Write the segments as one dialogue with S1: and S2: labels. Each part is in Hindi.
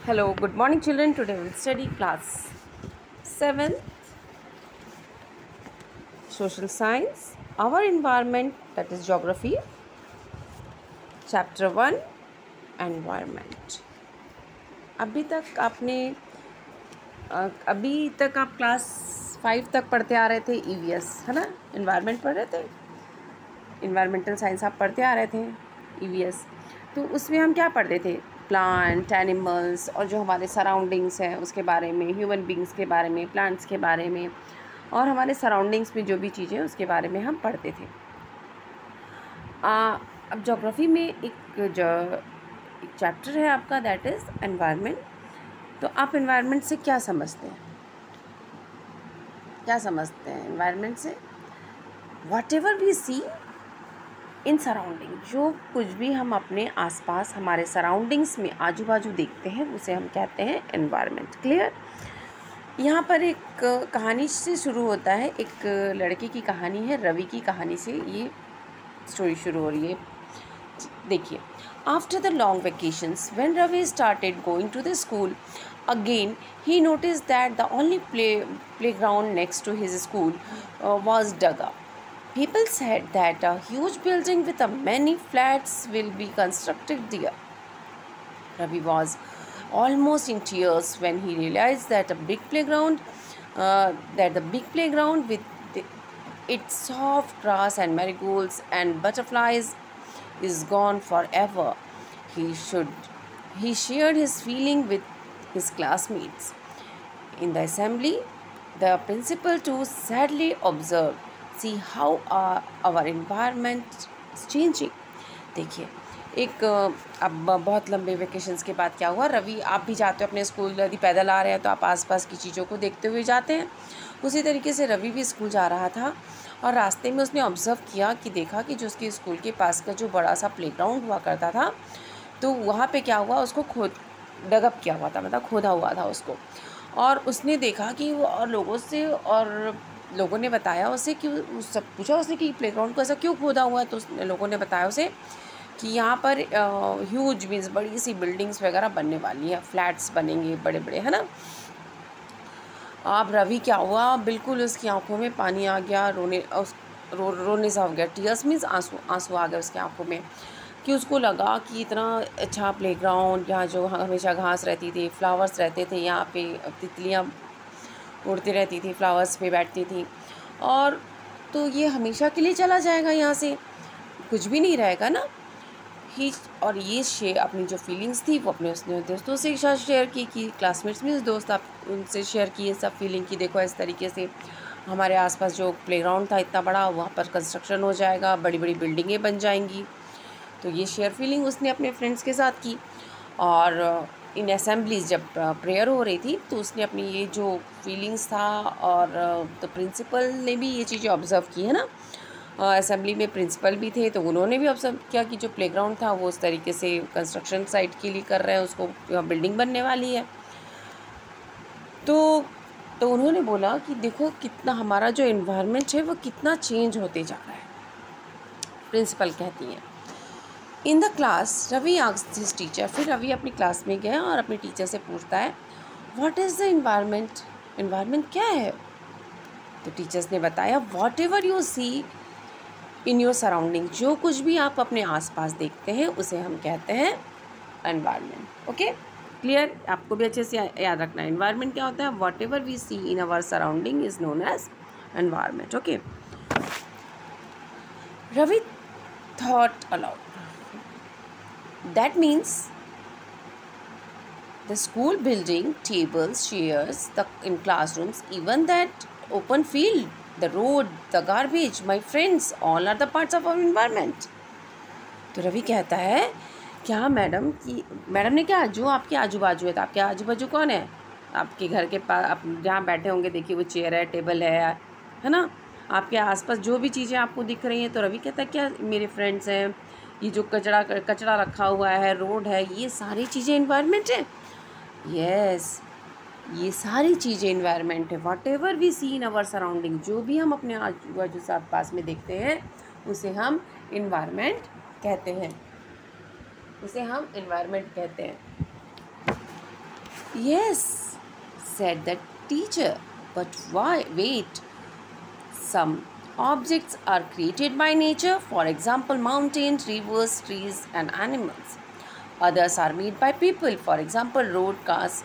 S1: Hello, good morning children. Today we'll study class 7th social science, our environment, that is geography, chapter 1 environment. अभी तक आप क्लास 5 तक पढ़ते आ रहे थे EVS, है ना, इन्वायरमेंट पढ़ रहे थे, इन्वायरमेंटल साइंस आप पढ़ते आ रहे थे EVS। तो उसमें हम क्या पढ़ते थे? प्लांट, एनिमल्स और जो हमारे सराउंडिंग्स हैं उसके बारे में, ह्यूमन बींग्स के बारे में, प्लांट्स के बारे में और हमारे सराउंडिंग्स में जो भी चीज़ें उसके बारे में हम पढ़ते थे। अब ज्योग्राफी में एक चैप्टर है आपका, दैट इज़ एनवायरनमेंट। तो आप एनवायरनमेंट से क्या समझते हैं? एनवायरनमेंट से whatever we see in surrounding, जो कुछ भी हम अपने आसपास हमारे सराउंडिंग्स में आजू बाजू देखते हैं उसे हम कहते हैं एनवायरनमेंट। क्लियर? यहाँ पर एक कहानी से शुरू होता है, एक लड़के की कहानी है, रवि की कहानी से ये स्टोरी शुरू हो रही है। देखिए, after the long vacations when Ravi started going to the school again he notice that the only playground next to his school was dug up. People said that a huge building with many flats will be constructed there. Ravi was almost in tears when he realized that the big playground with its soft grass and marigolds and butterflies is gone forever. He shared his feeling with his classmates. In the assembly, the principal too sadly observed, see how our environment is changing. देखिए, एक अब बहुत लंबे वेकेशंस के बाद क्या हुआ, रवि, आप भी जाते हो अपने स्कूल, यदि पैदल आ रहे हैं तो आप आसपास की चीज़ों को देखते हुए जाते हैं। उसी तरीके से रवि भी स्कूल जा रहा था और रास्ते में उसने ऑब्ज़र्व किया कि देखा कि जो उसके स्कूल के पास का जो बड़ा सा प्लेग्राउंड हुआ करता था, तो वहाँ पे क्या हुआ, उसको डगअप किया हुआ था, मतलब खोदा हुआ था उसको। और उसने देखा कि वो लोगों ने बताया उसे कि सब पूछा उसने कि प्लेग्राउंड को ऐसा क्यों खोदा हुआ है, तो लोगों ने बताया उसे कि यहाँ पर ह्यूज मीन्स बड़ी सी बिल्डिंग्स वगैरह बनने वाली है, फ्लैट्स बनेंगे बड़े बड़े, है ना। अब रवि क्या हुआ, बिल्कुल उसकी आंखों में पानी आ गया, रोने सा हो गया। टीयर्स मीन्स आंसू आ गए उसकी आंखों में, कि उसको लगा कि इतना अच्छा प्लेग्राउंड, यहाँ जो हमेशा घास रहती थी, फ्लावर्स रहते थे, यहाँ पे तितलियाँ उड़ती रहती थी, फ्लावर्स पे बैठती थी, और तो ये हमेशा के लिए चला जाएगा, यहाँ से कुछ भी नहीं रहेगा ना। और ये अपनी जो फीलिंग्स थी वो अपने उसने दोस्तों से साथ शेयर की, कि क्लासमेट्स में दोस्त आप उनसे शेयर किए सब फीलिंग की, देखो इस तरीके से हमारे आसपास जो प्लेग्राउंड था इतना बड़ा, वहाँ पर कंस्ट्रक्शन हो जाएगा, बड़ी बड़ी बिल्डिंगें बन जाएंगी। तो ये शेयर फीलिंग उसने अपने फ्रेंड्स के साथ की। और इन असेंबलीज जब प्रेयर हो रही थी तो उसने अपनी ये जो फीलिंग्स था, और तो प्रिंसिपल ने भी ये चीज़ें ऑब्ज़र्व की, है ना। असेंबली में प्रिंसिपल भी थे, तो उन्होंने भी ऑब्ज़र्व किया कि जो प्लेग्राउंड था वो उस तरीके से कंस्ट्रक्शन साइट के लिए कर रहे हैं, उसको बिल्डिंग बनने वाली है। तो उन्होंने बोला कि देखो कितना हमारा जो एनवायरनमेंट है वो कितना चेंज होते जा रहा है। प्रिंसिपल कहती हैं, in the class Ravi asked his teacher, फिर रवि अपनी क्लास में गया और अपने टीचर से पूछता है, what is the environment, environment क्या है? तो टीचर्स ने बताया, whatever you see in your surrounding, जो कुछ भी आप अपने आसपास देखते हैं उसे हम कहते हैं एनवायरनमेंट। Okay, clear? आपको भी अच्छे से याद रखना है एनवायरनमेंट क्या होता है। Whatever we see in our surrounding is known as environment. Okay, Ravi thought aloud, that means the school building, tables, chairs, in classrooms, even that open field, the road, the garbage, my friends, all are the parts of our environment. तो रवि कहता है, क्या मैडम ने क्या, जो आपके आजू बाजू है, तो आपके आजू बाजू कौन है? आपके घर के पास आप जहाँ बैठे होंगे, देखिए वो चेयर है, टेबल है ना, आपके आसपास जो भी चीज़ें आपको दिख रही हैं। तो रवि कहता है, क्या मेरे फ्रेंड्स हैं, ये जो कचरा रखा हुआ है, रोड है, ये सारी चीज़ें एनवायरनमेंट है। यस, ये सारी चीज़ें एनवायरनमेंट है। Whatever we see in our surrounding, जो भी हम अपने आजू बाजू से पास में देखते हैं उसे हम एनवायरनमेंट कहते हैं, Yes, said the teacher. But why? Wait. Some objects are created by nature, for example, mountains, rivers, trees, and animals. Others are made by people, for example, road, cars,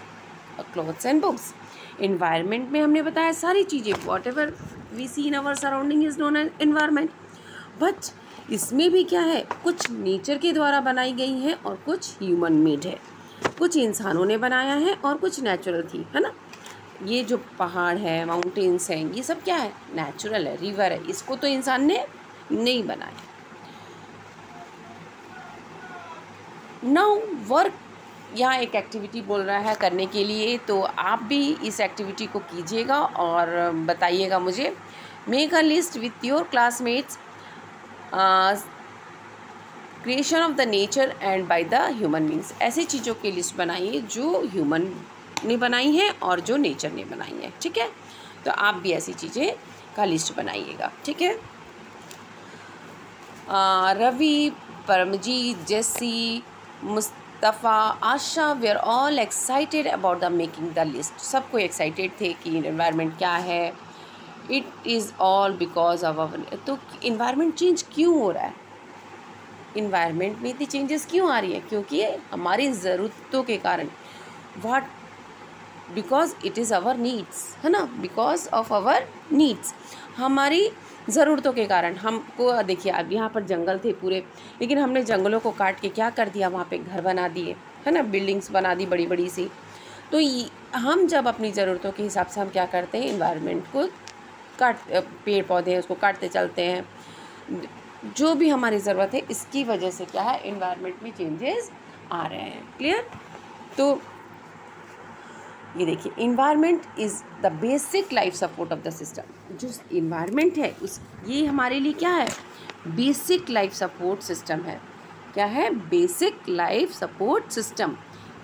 S1: clothes, and books. Environment में हमने बताया सारी चीज़ें, whatever we see in our surrounding is known as environment. But इसमें भी क्या है, कुछ नेचर के द्वारा बनाई गई हैं और कुछ ह्यूमन मेड है, कुछ इंसानों ने बनाया है और कुछ नेचुरल थी, है ना. ये जो पहाड़ है, माउंटेन्स हैं, ये सब क्या है, नेचुरल है, रिवर है, इसको तो इंसान ने नहीं बनाया. नाउ वर्क, यहाँ एक एक्टिविटी बोल रहा है करने के लिए, तो आप भी इस एक्टिविटी को कीजिएगा और बताइएगा मुझे. Make a list with your classmates, creation of the nature and by the human beings. ऐसी चीज़ों की लिस्ट बनाइए जो ह्यूमन ने बनाई हैं और जो नेचर ने बनाई है. ठीक है, तो आप भी ऐसी चीज़ें का लिस्ट बनाइएगा. ठीक है. Ravi, Paramjeet, Jessie, Mustafa, Asha, we are all excited about the making the list. सब कोई एक्साइटेड थे कि इन्वायरमेंट क्या है. It is all because of our. तो इन्वायरमेंट चेंज क्यों हो रहा है, इन्वायरमेंट में इतनी चेंजेस क्यों आ रही है, क्योंकि हमारी ज़रूरतों के कारण. What, because it is our needs, है ना, बिकॉज ऑफ आवर नीड्स, हमारी ज़रूरतों के कारण. हमको देखिए, अब यहाँ पर जंगल थे पूरे, लेकिन हमने जंगलों को काट के क्या कर दिया, वहाँ पे घर बना दिए, है ना, बिल्डिंग्स बना दी बड़ी बड़ी सी. तो हम जब अपनी ज़रूरतों के हिसाब से हम क्या करते हैं, इन्वायरमेंट को पेड़ पौधे हैं उसको काटते चलते हैं. जो भी हमारी ज़रूरत है, इसकी वजह से क्या है, इन्वायरमेंट में चेंजेस आ रहे हैं. क्लियर. तो ये देखिए, environment is the basic life support of the system. जो इन्वायरमेंट है ये हमारे लिए क्या है, बेसिक लाइफ सपोर्ट सिस्टम है. क्या है, बेसिक लाइफ सपोर्ट सिस्टम.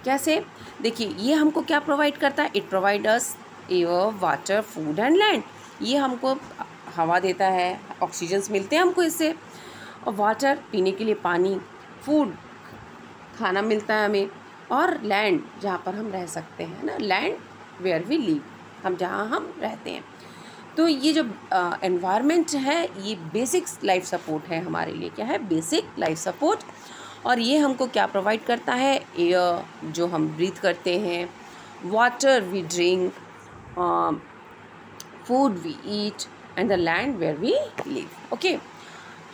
S1: कैसे, देखिए, ये हमको क्या प्रोवाइड करता है, it provide us air, water, food and land. ये हमको हवा देता है, ऑक्सीजन्स मिलते हैं हमको इससे, और वाटर पीने के लिए पानी, फूड खाना मिलता है हमें, और लैंड जहाँ पर हम रह सकते हैं ना, लैंड वेयर वी लिव, हम जहाँ हम रहते हैं. तो ये जो एनवायरनमेंट है ये बेसिक लाइफ सपोर्ट है हमारे लिए. क्या है, बेसिक लाइफ सपोर्ट. और ये हमको क्या प्रोवाइड करता है, एयर जो हम ब्रीथ करते हैं, water we drink, food we eat, and the land where we live. Okay,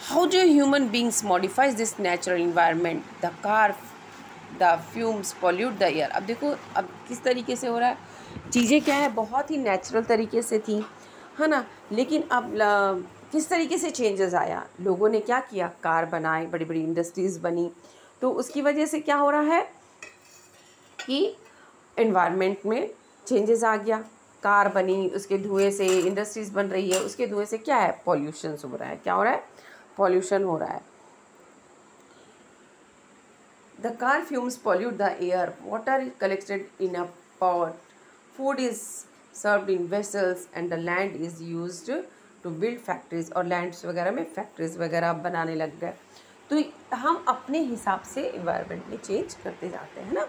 S1: how do human beings modify this natural environment? The car, the fumes pollute the air. अब देखो, अब किस तरीके से हो रहा है, चीज़ें क्या है, बहुत ही नेचुरल तरीके से थी, है ना, लेकिन अब किस तरीके से चेंजेस आया. लोगों ने क्या किया, कार बनाए, बड़ी बड़ी इंडस्ट्रीज़ बनी, तो उसकी वजह से क्या हो रहा है कि एनवायरनमेंट में चेंजेस आ गया. कार बनी, उसके धुएं से इंडस्ट्रीज़ बन रही है, उसके धुएं से क्या है, पॉल्यूशन हो रहा है. क्या हो रहा है, पॉल्यूशन हो रहा है. The car fumes pollute the air, water is collected in a pot, food is served in vessels, and the land is used to build factories. और लैंड्स वगैरह में फैक्ट्रीज वगैरह बनाने लग गए. तो हम अपने हिसाब से इन्वायरमेंट में चेंज करते जाते हैं ना.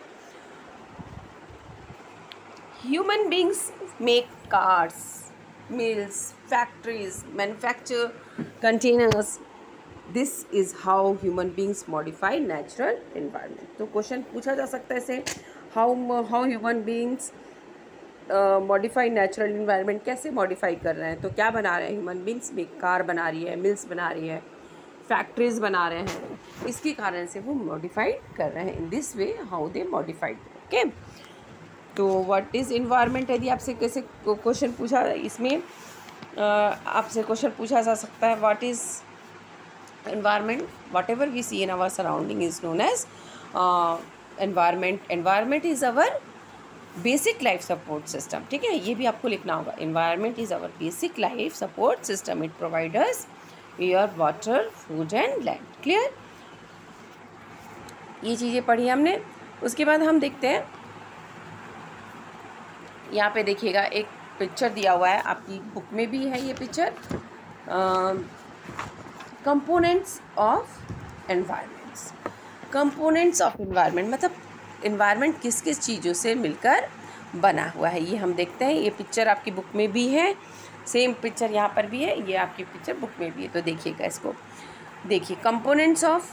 S1: Human beings make cars, mills, factories, manufacture containers. This is how human beings modify natural environment. तो क्वेश्चन पूछा जा सकता है इसे, how human beings modify natural environment. कैसे modify कर रहे हैं, तो क्या बना रहे हैं human beings में, कार बना रही है, मिल्स बना रही है, फैक्ट्रीज बना रहे हैं, इसके कारण से वो मॉडिफाइड कर रहे हैं. In this way how they modified. Okay, तो व्हाट इज़ इन्वायरमेंट, यदि आपसे कैसे क्वेश्चन पूछा, इसमें आपसे क्वेश्चन पूछा जा सकता है, what is environment, whatever we see in our surrounding is known as environment. Environment is our basic life support system. ठीक है, ये भी आपको लिखना होगा. Environment is our basic life support system. It provide us air, water, food and land. Clear. ये चीज़ें पढ़ी हमने. उसके बाद हम देखते हैं, यहाँ पे देखिएगा एक पिक्चर दिया हुआ है, आपकी बुक में भी है ये picture. Components of environments. Components of environment मतलब इन्वायरमेंट किस किस चीज़ों से मिलकर बना हुआ है, ये हम देखते हैं। ये पिक्चर आपकी बुक में भी है, सेम पिक्चर यहाँ पर भी है, ये आपकी पिक्चर बुक में भी है। तो देखिएगा इसको, देखिए कंपोनेंट्स ऑफ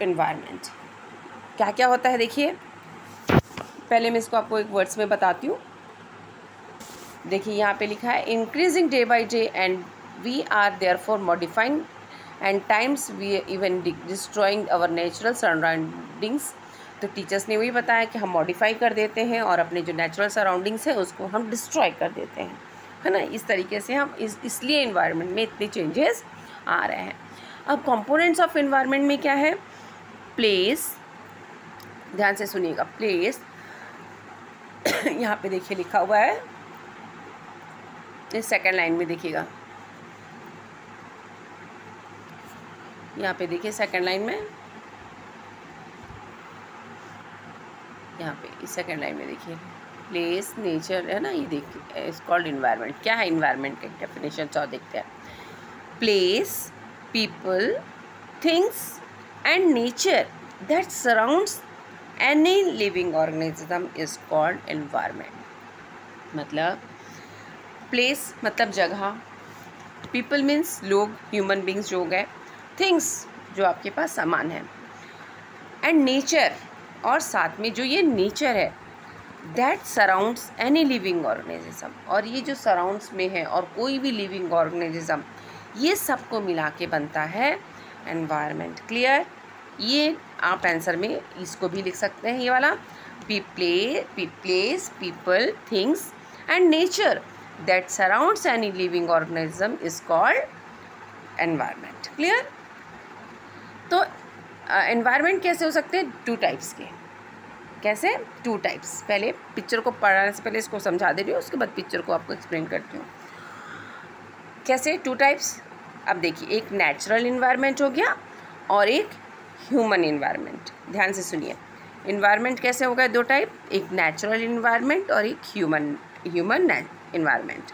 S1: इन्वायरमेंट क्या क्या होता है। देखिए पहले मैं इसको आपको एक वर्ड्स में बताती हूँ। देखिए यहाँ पे लिखा है increasing day by day and we are therefore modifying and times we even destroying our natural surroundings. तो टीचर्स ने वही बताया कि हम मॉडिफाई कर देते हैं और अपने जो नेचुरल सराउंडिंग्स है उसको हम डिस्ट्रॉय कर देते हैं, है ना। इस तरीके से हम इसलिए इन्वायरमेंट में इतने चेंजेस आ रहे हैं। अब कंपोनेंट्स ऑफ इन्वायरमेंट में क्या है, प्लेस, ध्यान से सुनिएगा, प्लेस यहाँ पे देखिए लिखा हुआ है, इस सेकेंड लाइन में देखिएगा, यहाँ पे देखिए सेकेंड लाइन में, यहाँ पे इस सेकेंड लाइन में देखिए प्लेस, नेचर, है ना, ये देखिए इट्स कॉल्ड इन्वायरमेंट। क्या है इन्वायरमेंट के डेफिनेशन और देखते हैं। Place, people, things and nature that surrounds any living organism is called environment. मतलब प्लेस मतलब जगह, पीपल मीन्स लोग, ह्यूमन बींग्स जो गए, थिंग्स जो आपके पास सामान है, एंड नेचर और साथ में जो ये नेचर है that surrounds any living organism, और ये जो सराउंड्स में है और कोई भी लिविंग ऑर्गेनिज्म, ये सबको मिला के बनता है एनवायरनमेंट। क्लियर। ये आप आंसर में इसको भी लिख सकते हैं, ये वाला place, people, things and nature that surrounds any living organism is called environment. Clear. तो एनवायरनमेंट कैसे हो सकते हैं, टू टाइप्स के। कैसे, टू टाइप्स। पहले पिक्चर को पढ़ाने से पहले इसको समझा दे रही हूँ, उसके बाद पिक्चर को आपको एक्सप्लेन करती हूँ। कैसे टू टाइप्स, अब देखिए एक नेचुरल इन्वायरमेंट हो गया और एक ह्यूमन इन्वायरमेंट। ध्यान से सुनिए, इन्वायरमेंट कैसे हो गए, दो टाइप, एक नेचुरल इन्वायरमेंट और एक ह्यूमन इन्वायरमेंट।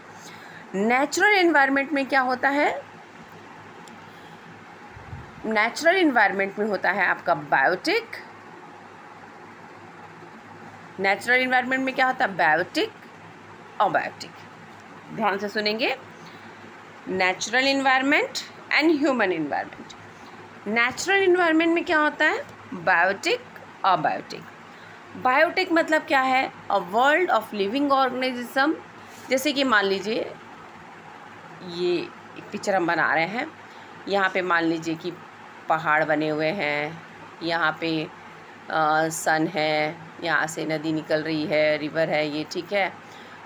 S1: नेचुरल इन्वायरमेंट में क्या होता है, नेचुरल इन्वायरमेंट में होता है आपका बायोटिक। नेचुरल इन्वायरमेंट में क्या होता है, बायोटिक और बायोटिक। ध्यान से सुनेंगे, natural environment and human environment. Natural environment में क्या होता है, बायोटिक और बायोटिक। बायोटिक मतलब क्या है, a world of living organism. जैसे कि मान लीजिए ये एक पिक्चर हम बना रहे हैं, यहाँ पे मान लीजिए कि पहाड़ बने हुए हैं, यहाँ पे सन है, यहाँ से नदी निकल रही है, रिवर है ये, ठीक है,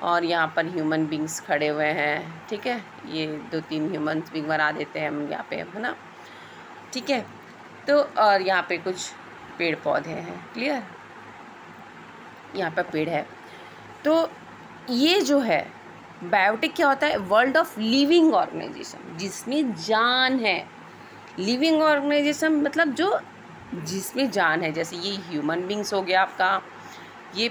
S1: और यहाँ पर ह्यूमन बींग्स खड़े हुए हैं, ठीक है, ये 2-3 ह्यूमन बींग बना देते हैं हम यहाँ पे, है ना, ठीक है। तो और यहाँ पे कुछ पेड़ पौधे हैं। क्लियर। यहाँ पर पेड़ है। तो ये जो है बायोटिक क्या होता है, वर्ल्ड ऑफ लिविंग ऑर्गेनाइजेशन, जिसमें जान है। लिविंग ऑर्गेनाइजेशन मतलब जो जिसमें जान है, जैसे ये ह्यूमन बींग्स हो गया आपका, ये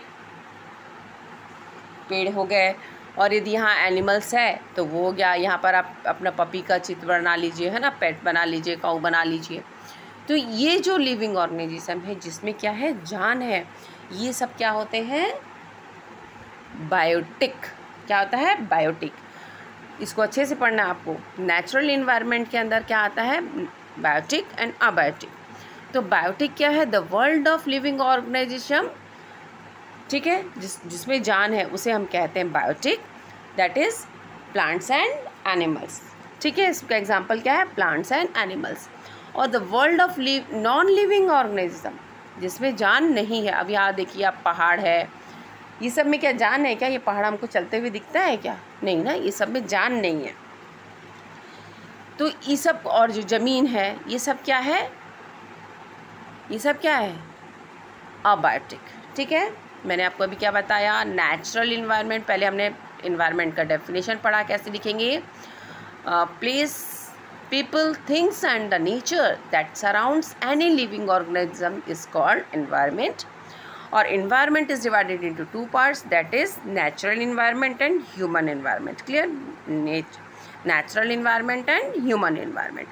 S1: पेड़ हो गए, और यदि यहाँ एनिमल्स है तो वो हो गया, यहाँ पर आप अपना पपी का चित्र बना लीजिए, है ना, पेट बना लीजिए, काऊ बना लीजिए। तो ये जो लिविंग ऑर्गेनिज्म है जिसमें क्या है, जान है, ये सब क्या होते हैं, बायोटिक। क्या होता है, बायोटिक। इसको अच्छे से पढ़ना आपको। नेचुरल इन्वायरमेंट के अंदर क्या आता है, बायोटिक एंड अबायोटिक। तो बायोटिक क्या है, the world of living organisation, ठीक है, जिसमें जान है उसे हम कहते हैं biotic, that is plants and animals. ठीक है, इसका एग्जांपल क्या है, प्लांट्स एंड एनिमल्स। और the world of non living organism, जिसमें जान नहीं है। अब यहाँ देखिए आप, पहाड़ है, ये सब में क्या जान है क्या, ये पहाड़ हमको चलते हुए दिखता है क्या, नहीं ना, ये सब में जान नहीं है। तो ये सब, और जो ज़मीन है, ये सब क्या है, ये सब क्या है, अबायोटिक। ठीक है, मैंने आपको अभी क्या बताया, नेचुरल इन्वायरमेंट, पहले हमने इन्वायरमेंट का डेफिनेशन पढ़ा, कैसे लिखेंगे, place, people, things and the nature that surrounds any living organism is called environment. Or environment is divided into two parts, that is natural environment and human environment. Clear? Natural environment and human environment.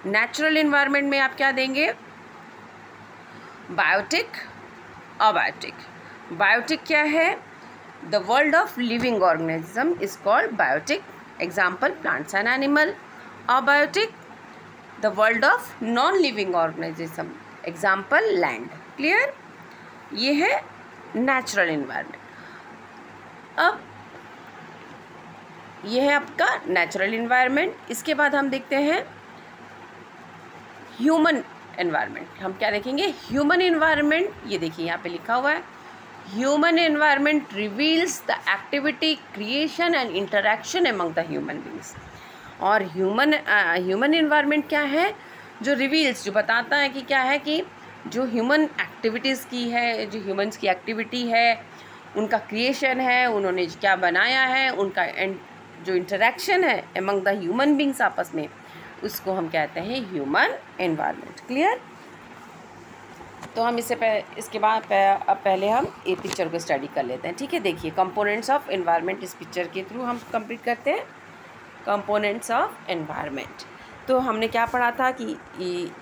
S1: Natural environment में आप क्या देंगे, बायोटिक, अबायोटिक। बायोटिक क्या है? The world of living organism is called biotic, example plants and animal. Abiotic, the world of non living organism, example land. Clear? ये है नेचुरल इन्वायरमेंट। अब ये है आपका नेचुरल इन्वायरमेंट। इसके बाद हम देखते हैं ह्यूमन एनवायरनमेंट। हम क्या देखेंगे? Human environment. ये देखिए यहाँ पे लिखा हुआ है, human environment reveals the activity, creation and interaction among the human beings. और ह्यूमन एनवायरनमेंट क्या है? जो रिवील्स, जो बताता है कि क्या है कि जो ह्यूमन एक्टिविटीज़ की है, जो ह्यूमन्स की एक्टिविटी है, उनका क्रिएशन है, उन्होंने क्या बनाया है, उनका जो इंटरेक्शन है अमंग द ह्यूमन बींग्स आपस में, उसको हम कहते हैं ह्यूमन एनवायरनमेंट। क्लियर? तो हम इसके बाद पहले हम ये पिक्चर को स्टडी कर लेते हैं। ठीक है, देखिए कंपोनेंट्स ऑफ एनवायरनमेंट इस पिक्चर के थ्रू हम कंप्लीट करते हैं। कंपोनेंट्स ऑफ एनवायरनमेंट, तो हमने क्या पढ़ा था कि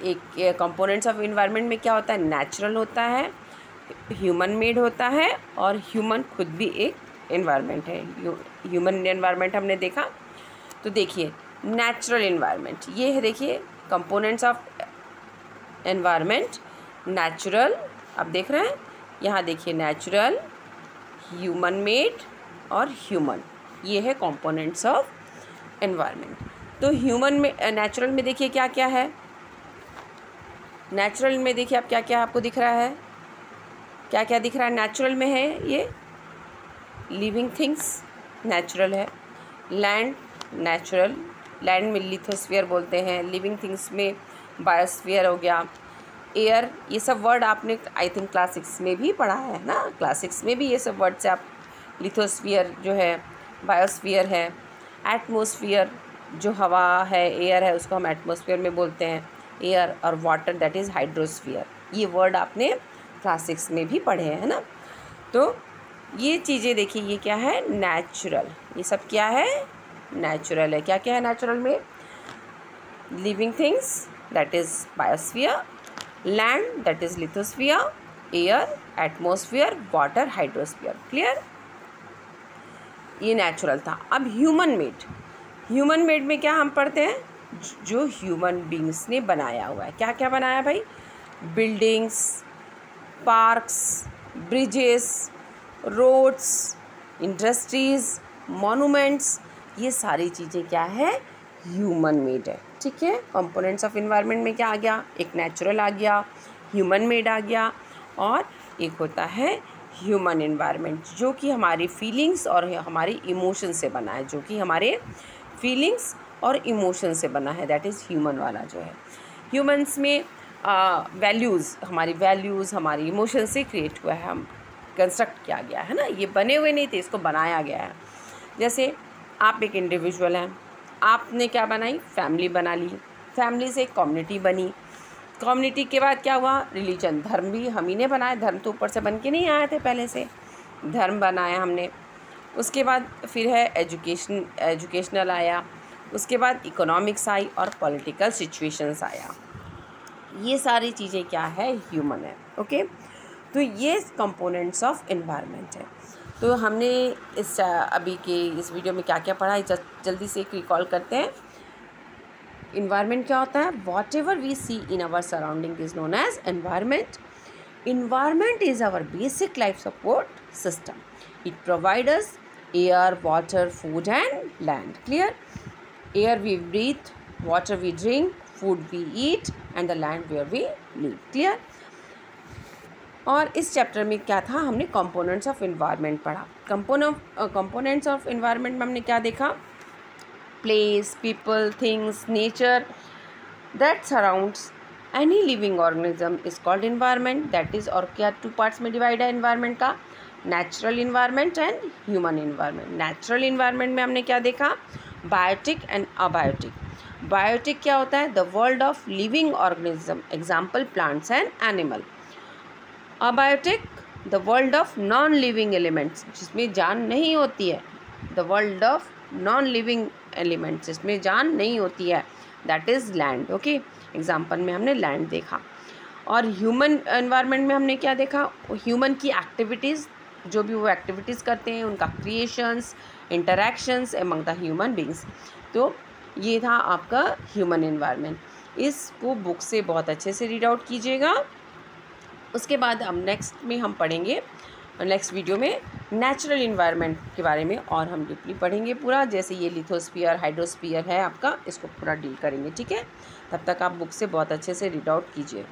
S1: एक कंपोनेंट्स ऑफ एनवायरनमेंट में क्या होता है? नेचुरल होता है, ह्यूमन मेड होता है, और ह्यूमन खुद भी एक एनवायरनमेंट है। ह्यूमन एनवायरनमेंट हमने देखा। तो देखिए नेचुरल एनवायरनमेंट, ये है, देखिए कंपोनेंट्स ऑफ एनवायरनमेंट, नेचुरल, आप देख रहे हैं यहाँ, देखिए नेचुरल, ह्यूमन मेड और ह्यूमन, ये है कंपोनेंट्स ऑफ एनवायरनमेंट। तो ह्यूमन में, नेचुरल में देखिए क्या क्या है। नेचुरल में देखिए आप क्या क्या आपको दिख रहा है, क्या क्या दिख रहा है नेचुरल में है? ये लिविंग थिंग्स नेचुरल है, लैंड नेचुरल, लैंड में लिथोस्फीयर बोलते हैं, लिविंग थिंग्स में बायोस्फीयर हो गया, एयर, ये सब वर्ड आपने आई थिंक क्लास 6 में भी पढ़ा है ना, क्लास 6 में भी ये सब वर्ड से आप, लिथोस्फीयर जो है, बायोस्फीयर है, एटमॉस्फेयर जो हवा है, एयर है, उसको हम एटमॉस्फेयर में बोलते हैं, एयर, और वाटर दैट इज़ हाइड्रोस्फीयर। ये वर्ड आपने क्लास 6 में भी पढ़े हैं ना। तो ये चीज़ें देखिए, ये क्या है? नेचुरल, ये सब क्या है? नेचुरल है। क्या क्या है नेचुरल में? Living things that is biosphere, land that is lithosphere, air, atmosphere, water, hydrosphere. Clear? ये नेचुरल था। अब ह्यूमन मेड, ह्यूमन मेड में क्या हम पढ़ते हैं? जो ह्यूमन बींग्स ने बनाया हुआ है। क्या क्या बनाया भाई? Buildings, parks, bridges, roads, industries, monuments, ये सारी चीज़ें क्या है? ह्यूमन मेड है। ठीक है, कंपोनेंट्स ऑफ एनवायरनमेंट में क्या आ गया? एक नेचुरल आ गया, ह्यूमन मेड आ गया, और एक होता है ह्यूमन एनवायरनमेंट, जो कि हमारी फीलिंग्स और हमारी इमोशन से बना है, जो कि हमारे फीलिंग्स और इमोशन से बना है, दैट इज़ ह्यूमन वाला जो है। ह्यूमन्स में वैल्यूज़, हमारी इमोशन से क्रिएट हुआ है, हम कंस्ट्रक्ट किया गया है ना, ये बने हुए नहीं थे, इसको बनाया गया है। जैसे आप एक इंडिविजुअल हैं, आपने क्या बनाई? फैमिली बना ली, फैमिली से एक कम्युनिटी बनी, कम्युनिटी के बाद क्या हुआ? रिलीजन, धर्म भी हम ही ने बनाया, धर्म तो ऊपर से बन के नहीं आए थे, पहले से धर्म बनाया हमने। उसके बाद फिर है एजुकेशनल आया, उसके बाद इकोनॉमिक्स आई, और पॉलिटिकल सिचुएशंस आया। ये सारी चीज़ें क्या है? ह्यूमन है। ओके, तो ये कंपोनेंट्स ऑफ एनवायरनमेंट है। तो हमने अभी के इस वीडियो में क्या क्या पढ़ा है, जल्दी से एक रिकॉल करते हैं। इन्वायरमेंट क्या होता है? Whatever we see in our surrounding is known as environment. Environment is our basic life support system. It provides us air, water, food and land. Clear? Air we breathe, water we drink, food we eat and the land where we live. Clear? और इस चैप्टर में क्या था? हमने कंपोनेंट्स ऑफ एनवायरनमेंट पढ़ा। कंपोनेंट्स ऑफ एनवायरनमेंट में हमने क्या देखा? Place, people, things, nature that surrounds any living organism is called environment. That is, और क्या टू पार्ट्स में डिवाइड है एनवायरनमेंट का? Natural environment and human environment. Natural environment में हमने क्या देखा? Biotic and abiotic. बायोटिक क्या होता है? The world of living organism, example plants and animal. Abiotic, the world of non living elements, जिसमें जान नहीं होती है। The world of non living elements, जिसमें जान नहीं होती है, that is land. Okay, example में हमने लैंड देखा। और ह्यूमन एनवायरनमेंट में हमने क्या देखा, ह्यूमन की एक्टिविटीज़, जो भी वो एक्टिविटीज़ करते हैं, उनका creations, interactions among the human beings. तो ये था आपका ह्यूमन एनवायरनमेंट। इसको बुक से बहुत अच्छे से रीड आउट कीजिएगा। उसके बाद हम नेक्स्ट में हम पढ़ेंगे, नेक्स्ट वीडियो में नेचुरल इन्वायरमेंट के बारे में, और हम डीपली पढ़ेंगे पूरा, जैसे ये लिथोस्फीयर, हाइड्रोस्फीयर है आपका, इसको पूरा डील करेंगे, ठीक है। तब तक आप बुक से बहुत अच्छे से रीड आउट कीजिए।